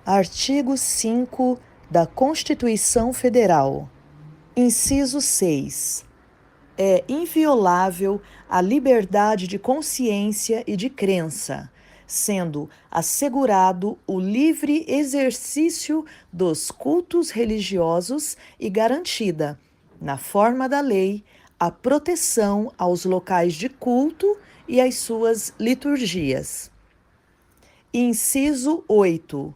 Artigo 5 da Constituição Federal. Inciso 6. É inviolável a liberdade de consciência e de crença, sendo assegurado o livre exercício dos cultos religiosos e garantida, na forma da lei, a proteção aos locais de culto e às suas liturgias. Inciso 8.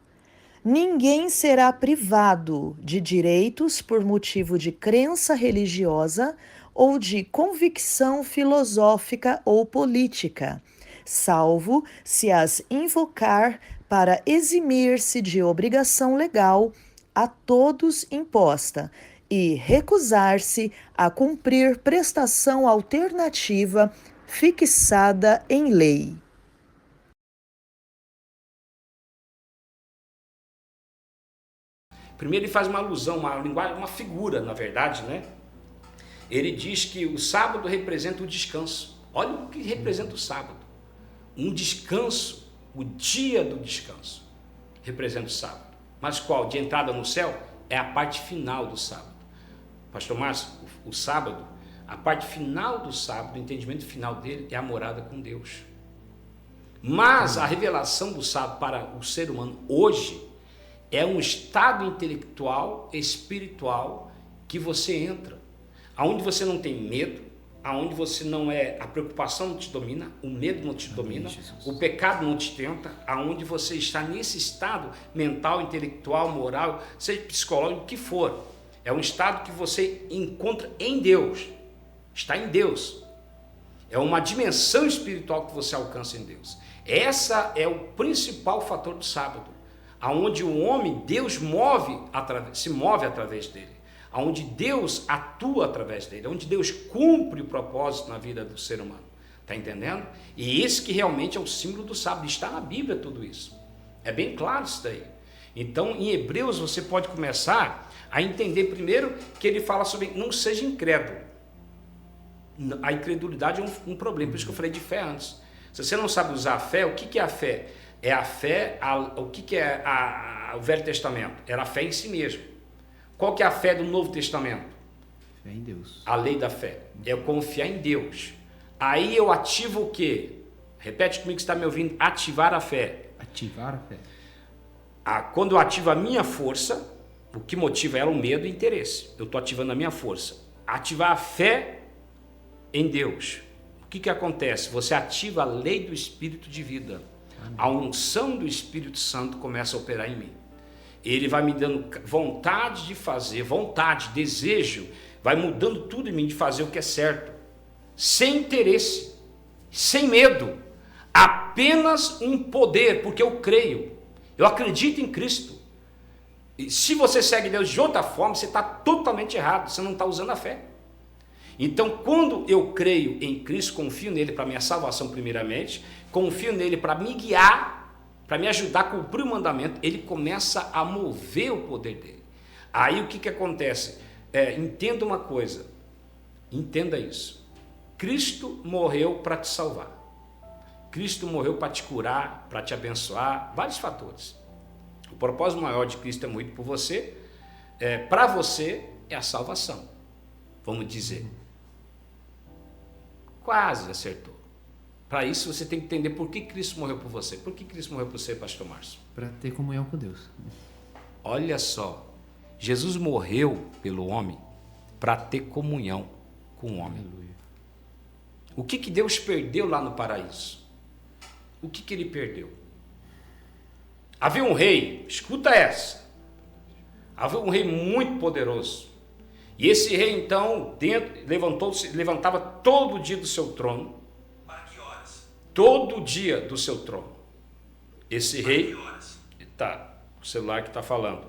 Ninguém será privado de direitos por motivo de crença religiosa ou de convicção filosófica ou política, salvo se as invocar para eximir-se de obrigação legal a todos imposta e recusar-se a cumprir prestação alternativa fixada em lei. Primeiro ele faz uma alusão, uma linguagem, uma figura, na verdade, né? Ele diz que o sábado representa o descanso. Olha o que representa o sábado. Um descanso, o dia do descanso, representa o sábado. Mas qual? De entrada no céu? É a parte final do sábado. Pastor Márcio, o sábado, a parte final do sábado, o entendimento final dele é a morada com Deus. Mas a revelação do sábado para o ser humano hoje é um estado intelectual, espiritual que você entra, aonde você não tem medo, aonde você não a preocupação não te domina, o medo não te domina, o pecado não te tenta, aonde você está nesse estado mental, intelectual, moral, seja psicológico, o que for. É um estado que você encontra em Deus, está em Deus. É uma dimensão espiritual que você alcança em Deus. Essa é o principal fator do sábado. Aonde o homem, Deus se move através dele, aonde Deus atua através dele, onde Deus cumpre o propósito na vida do ser humano, está entendendo? E esse que realmente é o símbolo do sábado, está na Bíblia tudo isso, é bem claro isso daí. Então em Hebreus você pode começar a entender primeiro que ele fala sobre não seja incrédulo. A incredulidade é um problema, por isso que eu falei de fé antes. Se você não sabe usar a fé, o que é a fé? É a fé, o que é o Velho Testamento? Era a fé em si mesmo. Qual que é a fé do Novo Testamento? Fé em Deus. A lei da fé. É eu confiar em Deus. Aí eu ativo o quê? Repete comigo que está me ouvindo. Ativar a fé. Ativar a fé. Quando eu ativo a minha força, o que motiva ela? O medo e o interesse. Eu estou ativando a minha força. Ativar a fé em Deus. O que acontece? Você ativa a lei do Espírito de vida. A unção do Espírito Santo começa a operar em mim. Ele vai me dando vontade de fazer, vontade, desejo, vai mudando tudo em mim de fazer o que é certo, sem interesse, sem medo, apenas um poder, porque eu creio, eu acredito em Cristo. E se você segue Deus de outra forma, você está totalmente errado, você não está usando a fé. Então, quando eu creio em Cristo, confio nele para minha salvação primeiramente, confio nele para me guiar, para me ajudar a cumprir o mandamento, ele começa a mover o poder dele. Aí o que acontece? Entenda uma coisa, entenda isso. Cristo morreu para te salvar. Cristo morreu para te curar, para te abençoar, vários fatores. O propósito maior de Cristo é morrer por você, para você é a salvação, vamos dizer. Quase acertou. Para isso você tem que entender por que Cristo morreu por você. Por que Cristo morreu por você, pastor Márcio? Para ter comunhão com Deus. Olha só, Jesus morreu pelo homem para ter comunhão com o homem. Aleluia. O que Deus perdeu lá no paraíso? O que ele perdeu? Havia um rei, escuta essa. Havia um rei muito poderoso. E esse rei então levantava todo dia do seu trono. Todo dia do seu trono. Esse rei, o celular que está falando.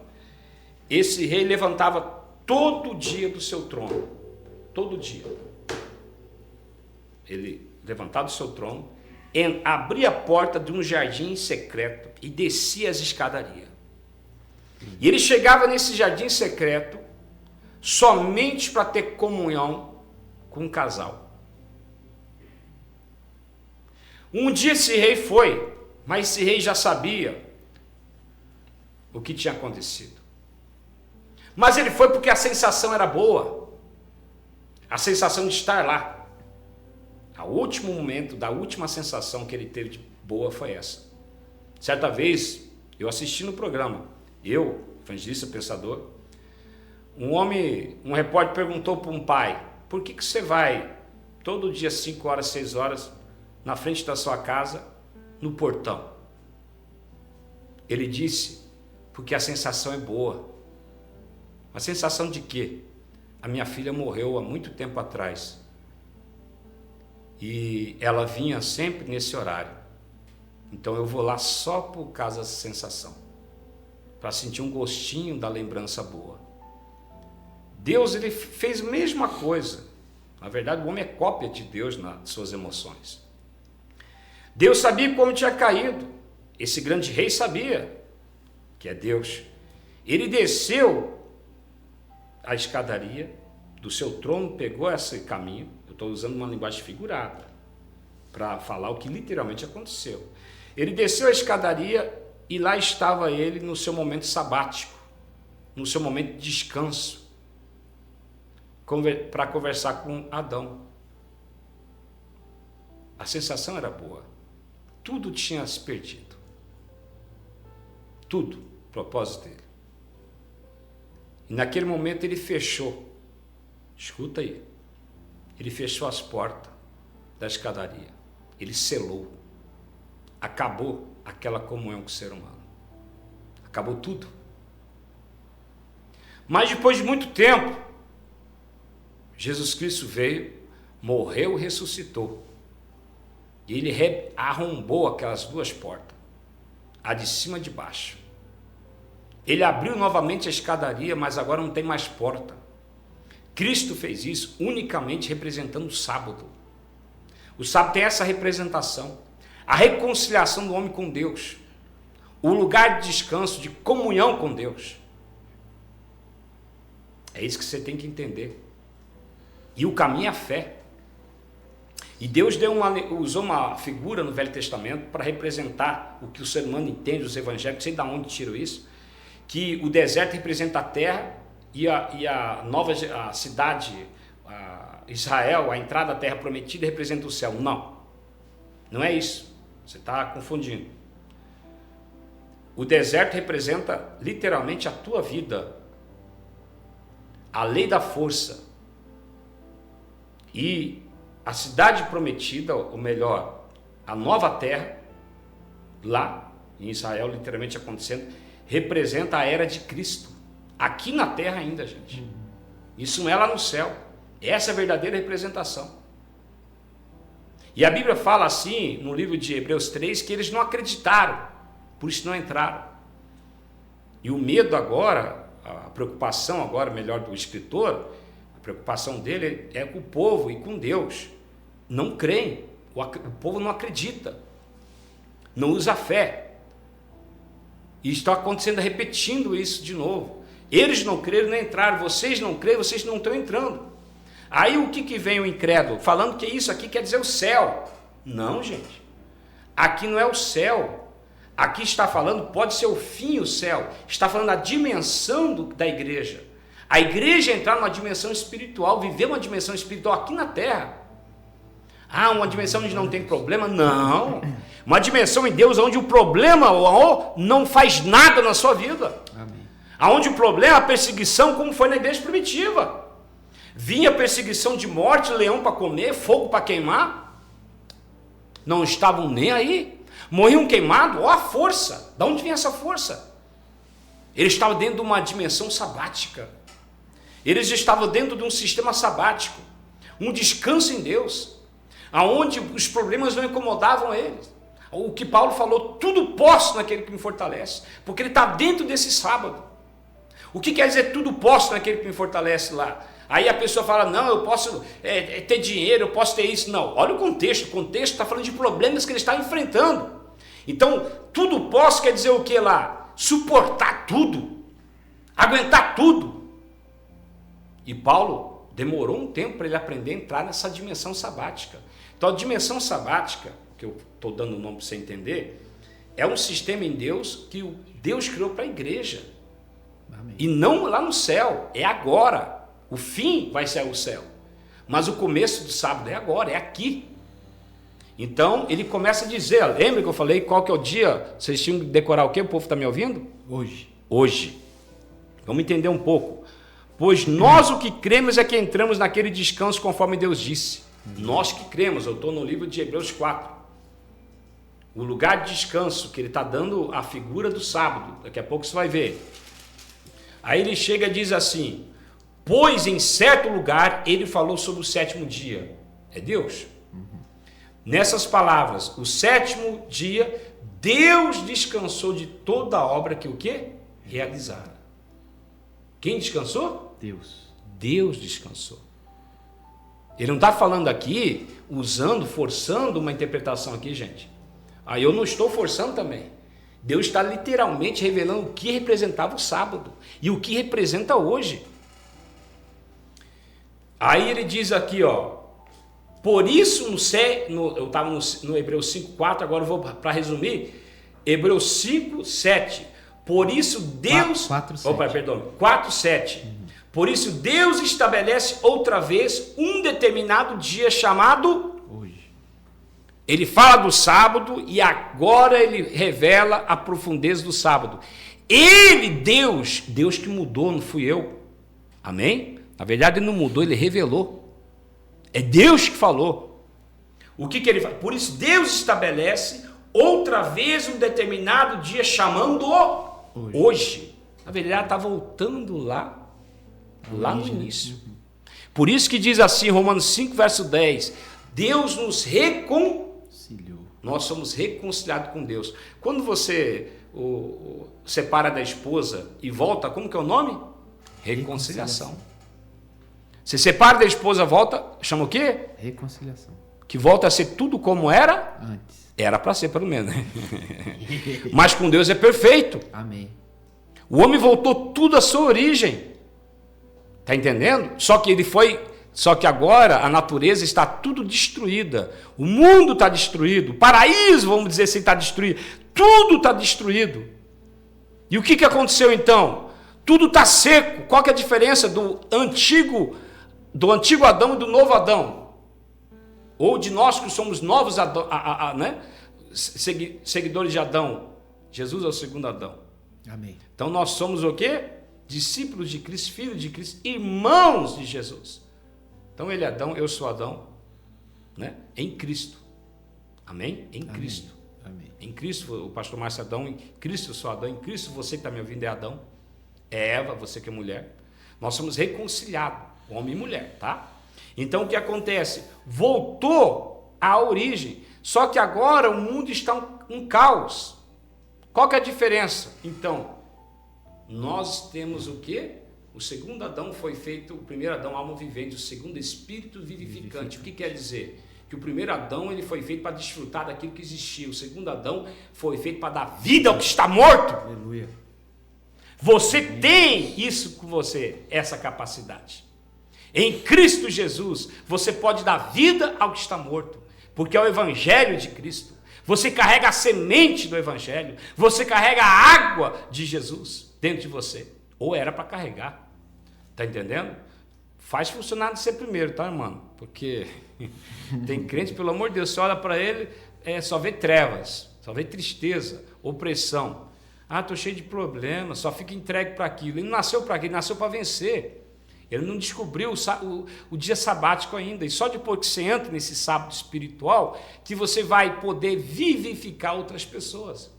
Esse rei levantava todo dia do seu trono. Todo dia. Ele levantava do seu trono, abria a porta de um jardim secreto e descia as escadarias. E ele chegava nesse jardim secreto somente para ter comunhão com um casal. Um dia esse rei foi, mas esse rei já sabia o que tinha acontecido. Mas ele foi porque a sensação era boa. A sensação de estar lá. O último momento, da última sensação que ele teve de boa foi essa. Certa vez, eu assisti no programa, evangelista, pensador, um repórter perguntou para um pai, por que você vai todo dia 5 horas, 6 horas, na frente da sua casa, no portão? Ele disse, porque a sensação é boa. A sensação de quê? A minha filha morreu há muito tempo atrás. E ela vinha sempre nesse horário. Então eu vou lá só por causa dessa sensação. Para sentir um gostinho da lembrança boa. Deus, ele fez a mesma coisa. Na verdade, o homem é cópia de Deus nas suas emoções. Deus sabia como tinha caído. Esse grande rei sabia que é Deus. Ele desceu a escadaria do seu trono, pegou esse caminho. Eu estou usando uma linguagem figurada para falar o que literalmente aconteceu. Ele desceu a escadaria e lá estava ele no seu momento sabático, no seu momento de descanso, para conversar com Adão. A sensação era boa. Tudo tinha se perdido. Tudo, o propósito dele. E naquele momento ele fechou. Escuta aí. Ele fechou as portas da escadaria. Ele selou. Acabou aquela comunhão com o ser humano. Acabou tudo. Mas depois de muito tempo, Jesus Cristo veio, morreu e ressuscitou. E ele arrombou aquelas duas portas, a de cima e de baixo. Ele abriu novamente a escadaria, mas agora não tem mais porta. Cristo fez isso unicamente representando o sábado. O sábado tem essa representação, a reconciliação do homem com Deus, o lugar de descanso, de comunhão com Deus. É isso que você tem que entender. E o caminho é a fé. E Deus usou uma figura no Velho Testamento para representar o que o ser humano entende, os evangélicos, não sei de onde tiram isso, que o deserto representa a terra e a cidade, Israel, a entrada da terra prometida, representa o céu. Não é isso. Você está confundindo. O deserto representa literalmente a tua vida, a lei da força. E a cidade prometida, ou melhor, a nova terra, lá em Israel, literalmente acontecendo, representa a era de Cristo. Aqui na terra ainda, gente. Isso não é lá no céu. Essa é a verdadeira representação. E a Bíblia fala assim, no livro de Hebreus 3, que eles não acreditaram, por isso não entraram. E o medo agora, a preocupação agora, melhor, do escritor, a preocupação dele é com o povo e com Deus. Não creem, o povo não acredita, não usa fé. E está acontecendo, repetindo isso de novo. Eles não creram, não entraram, vocês não creem, vocês não estão entrando. Aí o que vem o incrédulo? Falando que isso aqui quer dizer o céu. Não, gente. Aqui não é o céu. Aqui está falando, pode ser o fim, o céu. Está falando a dimensão da igreja. A igreja entrar numa dimensão espiritual, viver uma dimensão espiritual aqui na terra. Uma dimensão onde não tem problema? Não. Uma dimensão em Deus onde o problema não faz nada na sua vida. Amém. Onde o problema, a perseguição, como foi na igreja primitiva. Vinha perseguição de morte, leão para comer, fogo para queimar. Não estavam nem aí. Morriam queimados, a força. Da onde vinha essa força? Eles estavam dentro de uma dimensão sabática. Eles estavam dentro de um sistema sabático. Um descanso em Deus. Aonde os problemas não incomodavam eles. O que Paulo falou, tudo posso naquele que me fortalece. Porque ele está dentro desse sábado. O que quer dizer tudo posso naquele que me fortalece lá? Aí a pessoa fala, não, eu posso ter dinheiro, eu posso ter isso. Não, olha o contexto está falando de problemas que ele está enfrentando. Então, tudo posso quer dizer o que lá? Suportar tudo, aguentar tudo. E Paulo demorou um tempo para ele aprender a entrar nessa dimensão sabática. Então, a dimensão sabática, que eu estou dando o nome para você entender, é um sistema em Deus que Deus criou para a igreja. Amém. E não lá no céu, é agora. O fim vai ser o céu. Mas o começo do sábado é agora, é aqui. Então, ele começa a dizer, lembra que eu falei qual que é o dia? Vocês tinham que decorar o quê? O povo está me ouvindo? Hoje. Hoje. Vamos entender um pouco. Pois nós o que cremos é que entramos naquele descanso conforme Deus disse. Nós que cremos, eu estou no livro de Hebreus 4. O lugar de descanso, que ele está dando a figura do sábado. Daqui a pouco você vai ver. Aí ele chega e diz assim, pois em certo lugar ele falou sobre o sétimo dia. É Deus. Nessas palavras, o sétimo dia, Deus descansou de toda a obra que o quê? Realizara. Quem descansou? Deus. Deus descansou. Ele não está falando aqui, forçando uma interpretação aqui, gente. Aí eu não estou forçando também. Deus está literalmente revelando o que representava o sábado e o que representa hoje. Aí ele diz aqui, ó, por isso, eu estava no Hebreus 5,4, agora eu vou para resumir, Hebreus 5,7. Por isso Deus... 4,7. Por isso Deus estabelece outra vez um determinado dia chamado... Hoje. Ele fala do sábado e agora ele revela a profundeza do sábado. Ele, Deus que mudou, não fui eu. Amém? Na verdade ele não mudou, ele revelou. É Deus que falou. O que ele faz? Por isso Deus estabelece outra vez um determinado dia chamando-o hoje. Na verdade está voltando lá no início. Por isso que diz assim, Romanos 5, verso 10, Deus nos reconciliou. Nós somos reconciliados com Deus. Quando você separa da esposa e volta, como que é o nome? Reconciliação. Você separa da esposa, volta, chama o quê? Reconciliação. Que volta a ser tudo como era? Antes. Era para ser, pelo menos. Mas com Deus é perfeito. Amém. O homem voltou tudo à sua origem. Está entendendo? Só que agora a natureza está tudo destruída. O mundo está destruído. O paraíso, vamos dizer assim, está destruído. Tudo está destruído. E o que aconteceu então? Tudo está seco. Qual que é a diferença do antigo Adão e do novo Adão? Ou de nós que somos novos Adão, né? Seguidores de Adão. Jesus é o segundo Adão. Amém. Então nós somos o quê? Discípulos de Cristo, filhos de Cristo, irmãos de Jesus. Então ele é Adão, eu sou Adão, né? Em Cristo. Amém? Em Cristo. Amém. Em Cristo, o pastor Márcio é Adão, em Cristo eu sou Adão, em Cristo você que está me ouvindo é Adão. É Eva, você que é mulher. Nós somos reconciliados, homem e mulher, tá? Então o que acontece? Voltou à origem. Só que agora o mundo está um caos. Qual que é a diferença? Então, nós temos o quê? O segundo Adão foi feito, o primeiro Adão, alma vivente, o segundo espírito vivificante. O que quer dizer? Que o primeiro Adão ele foi feito para desfrutar daquilo que existia. O segundo Adão foi feito para dar vida ao que está morto. Aleluia. Você tem isso com você, essa capacidade. Em Cristo Jesus, você pode dar vida ao que está morto, porque é o Evangelho de Cristo. Você carrega a semente do Evangelho, você carrega a água de Jesus dentro de você. Ou era para carregar. Está entendendo? Faz funcionar de ser primeiro, tá, irmão? Porque tem crente, pelo amor de Deus, você olha para ele, só vê trevas, só vê tristeza, opressão. Ah, estou cheio de problemas, só fica entregue para aquilo. Ele não nasceu para aquilo, ele nasceu para vencer. Ele não descobriu o dia sabático ainda. E só depois que você entra nesse sábado espiritual, que você vai poder vivificar outras pessoas.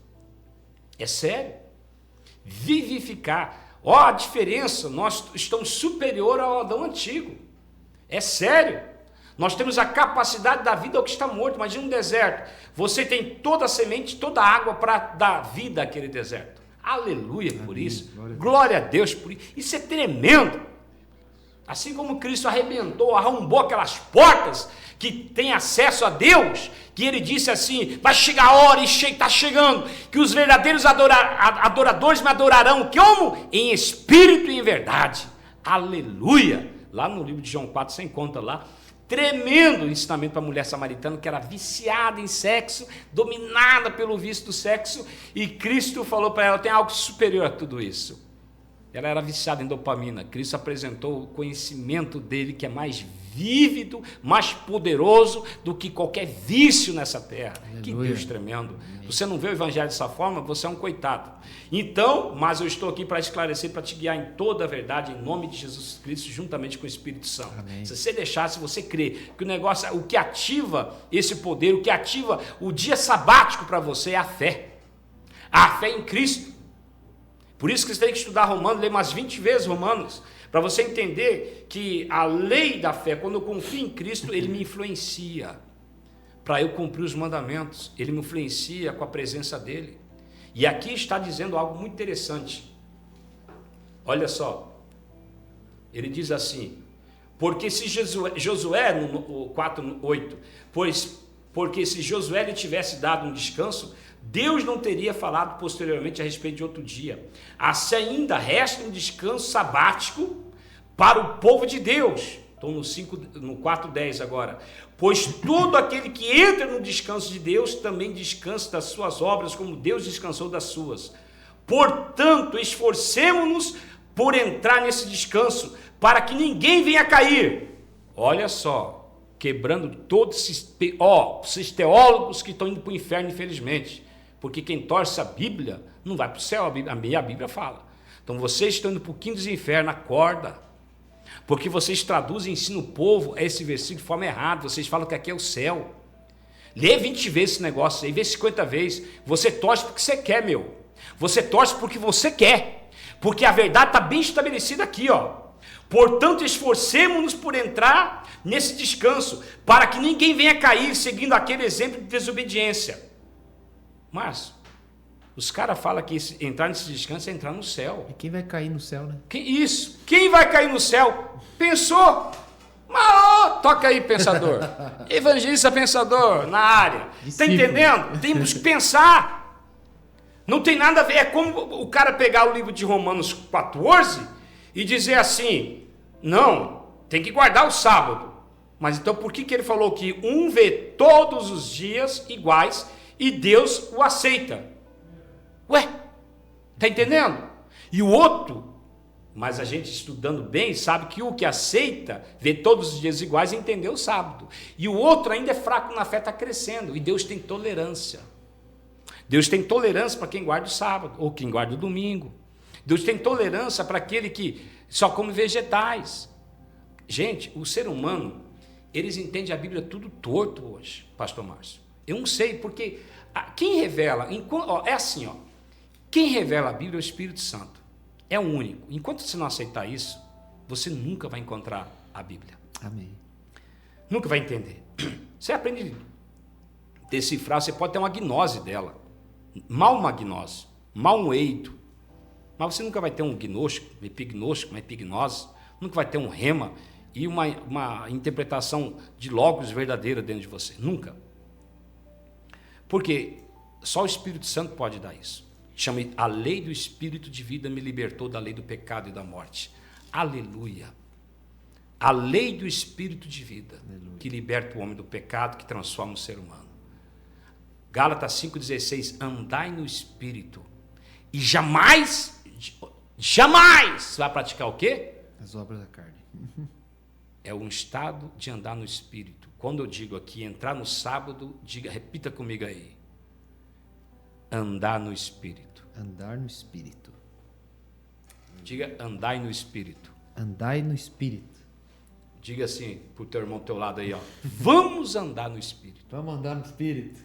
É sério. Vivificar. Ó, a diferença, nós estamos superior ao Adão antigo. É sério. Nós temos a capacidade da vida ao que está morto. Imagina um deserto. Você tem toda a semente, toda a água para dar vida àquele deserto. Aleluia por isso. Glória a Deus por isso. Isso é tremendo. Assim como Cristo arrebentou, arrombou aquelas portas que tem acesso a Deus, que ele disse assim, vai chegar a hora e está chegando, que os verdadeiros adoradores me adorarão, como? Em espírito e em verdade. Aleluia. Lá no livro de João 4, você encontra lá, Tremendo ensinamento para a mulher samaritana, que era viciada em sexo, dominada pelo vício do sexo, e Cristo falou para ela, tem algo superior a tudo isso. Ela era viciada em dopamina. Cristo apresentou o conhecimento dele, que é mais vívido, mais poderoso do que qualquer vício nessa terra. Aleluia. Que Deus tremendo. Amém. Você não vê o evangelho dessa forma, você é um coitado. Então, mas eu estou aqui para esclarecer, para te guiar em toda a verdade, em nome de Jesus Cristo, juntamente com o Espírito Santo. Amém. Se você deixar, se você crer que o negócio, o que ativa esse poder, o que ativa o dia sabático para você é a fé. A fé em Cristo. Por isso que você tem que estudar Romanos, ler umas 20 vezes Romanos, para você entender que a lei da fé, quando eu confio em Cristo, ele me influencia para eu cumprir os mandamentos, ele me influencia com a presença dele. E aqui está dizendo algo muito interessante. Olha só, ele diz assim, porque se Josué, no 4:8, porque se Josué lhe tivesse dado um descanso, Deus não teria falado posteriormente a respeito de outro dia. Assim ainda resta um descanso sabático para o povo de Deus. Estou no 4:10 agora. Pois todo aquele que entra no descanso de Deus também descansa das suas obras, como Deus descansou das suas. Portanto, esforcemo-nos por entrar nesse descanso, para que ninguém venha cair. Olha só, quebrando todos esses teólogos que estão indo para o inferno, infelizmente. Porque quem torce a Bíblia não vai para o céu, a Bíblia fala. Então vocês estão indo para o quinto dos infernos, acorda. Porque vocês traduzem e ensinam o povo a esse versículo de forma errada. Vocês falam que aqui é o céu. Lê 20 vezes esse negócio aí, vê 50 vezes. Você torce porque você quer, meu. Você torce porque você quer. Porque a verdade está bem estabelecida aqui, ó. Portanto, esforcemo-nos por entrar nesse descanso, para que ninguém venha cair seguindo aquele exemplo de desobediência. Mas os caras falam que entrar nesse descanso é entrar no céu. E quem vai cair no céu, né? Isso. Quem vai cair no céu? Pensou? Mas, toca aí, pensador. Evangelista pensador na área. Está entendendo? Temos que pensar. Não tem nada a ver. É como o cara pegar o livro de Romanos 14 e dizer assim, não, tem que guardar o sábado. Mas então por que ele falou que um vê todos os dias iguais e Deus o aceita? Ué, tá entendendo? E o outro, mas a gente estudando bem sabe que o que aceita vê todos os dias iguais e entendeu o sábado. E o outro ainda é fraco na fé, está crescendo. E Deus tem tolerância. Deus tem tolerância para quem guarda o sábado ou quem guarda o domingo. Deus tem tolerância para aquele que só come vegetais. Gente, o ser humano, eles entendem a Bíblia tudo torto hoje, pastor Márcio. Eu não sei, porque quem revela, é assim, ó, quem revela a Bíblia é o Espírito Santo. É o único. Enquanto você não aceitar isso, você nunca vai encontrar a Bíblia. Amém. Nunca vai entender. Você aprende a decifrar, você pode ter uma gnose dela. Mal uma gnose, mal um eito. Mas você nunca vai ter um gnóstico, uma epignóstico, uma epignose. Nunca vai ter um rema e uma interpretação de logos verdadeira dentro de você. Nunca. Porque só o Espírito Santo pode dar isso. Chama a lei do Espírito de vida me libertou da lei do pecado e da morte. Aleluia. A lei do Espírito de vida, aleluia, que liberta o homem do pecado, que transforma o ser humano. Gálatas 5,16, andai no Espírito e jamais vai praticar o quê? As obras da carne. É um estado de andar no Espírito. Quando eu digo aqui, entrar no sábado, repita comigo aí. Andar no Espírito. Andar no Espírito. Diga, andai no Espírito. Andai no Espírito. Diga assim pro teu irmão do teu lado aí, ó. Vamos andar no Espírito. Vamos andar no Espírito.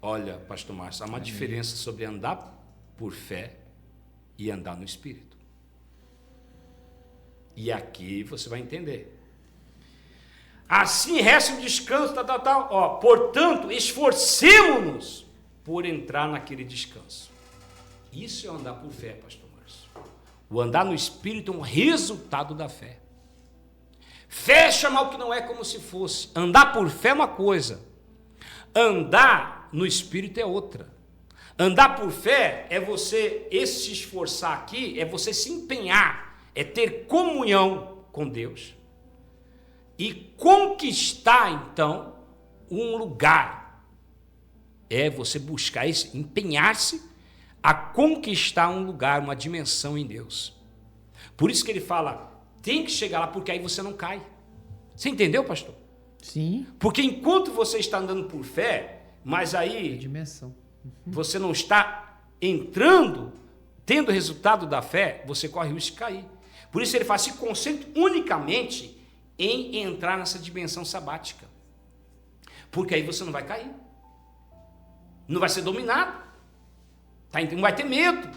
Olha, pastor Márcio, há uma diferença sobre andar por fé e andar no Espírito. E aqui você vai entender. Assim resta um descanso, tal. Ó, portanto, esforcemo-nos por entrar naquele descanso. Isso é andar por fé, pastor Márcio. O andar no Espírito é um resultado da fé. Fé é chamar o que não é como se fosse. Andar por fé é uma coisa. Andar no Espírito é outra. Andar por fé é você, se esforçar aqui, é você se empenhar, é ter comunhão com Deus. e conquistar, então, um lugar. É você buscar, empenhar-se a conquistar um lugar, uma dimensão em Deus. Por isso que ele fala, tem que chegar lá, porque aí você não cai. Você entendeu, pastor? Sim. Porque enquanto você está andando por fé, mas aí Dimensão. você não está entrando, tendo o resultado da fé, você corre o risco de cair. Por isso ele fala, se concentre unicamente em entrar nessa dimensão sabática. Porque aí você não vai cair. Não vai ser dominado. Tá? Não vai ter medo.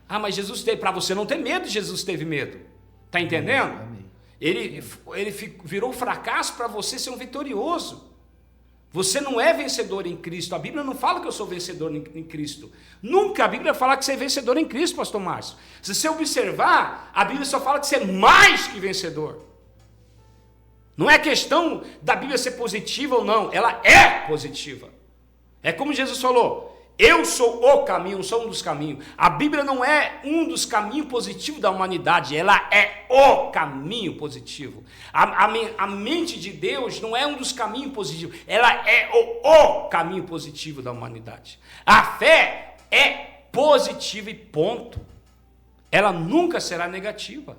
Ah, mas Jesus teve. Para você não ter medo, Jesus teve medo. Está entendendo? Amém. Ele virou um fracasso para você ser um vitorioso. Você não é vencedor em Cristo. A Bíblia não fala que eu sou vencedor em Cristo. Nunca a Bíblia fala que você é vencedor em Cristo, pastor Márcio. Se você observar, a Bíblia só fala que você é mais que vencedor. Não é questão da Bíblia ser positiva ou não. Ela é positiva. É como Jesus falou, eu sou o caminho, não sou um dos caminhos. A Bíblia não é um dos caminhos positivos da humanidade, ela é o caminho positivo. A mente de Deus não é um dos caminhos positivos, ela é o caminho positivo da humanidade. A fé é positiva e ponto. Ela nunca será negativa.